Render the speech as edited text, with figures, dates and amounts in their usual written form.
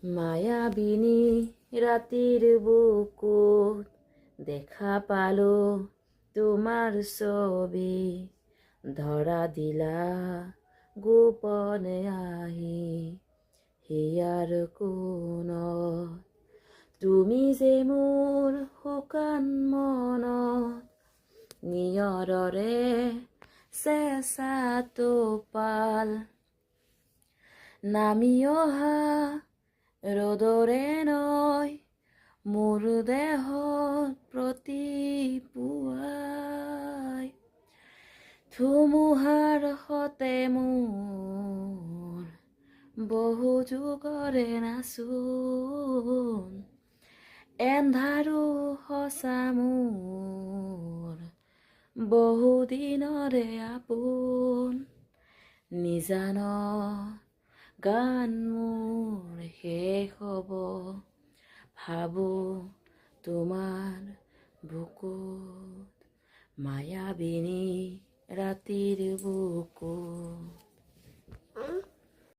মায়াবিনী ৰাতিৰ বুকুত দেখা পালো তোমাৰ ছবি, ধৰা দিলা গোপনে আহি হিয়াৰ কোণত। তুমি যে মোৰ শুকান মনত নিয়ৰৰে চেঁচা টোপাল, নামি অহা ৰ'দৰে নৈ মোৰ দেহত প্ৰতিপুৱাই, ধুমুহাৰ সতে মোৰ বহু যুগৰে নাচোন, এন্ধাৰো সঁচা মোৰ বহু দিনৰে আপোন। নিজান গান মোৰ শেষ হ'ব, ভাবো তোমাৰ বুকুত, মায়াবিনী ৰাতিৰ বুকুত।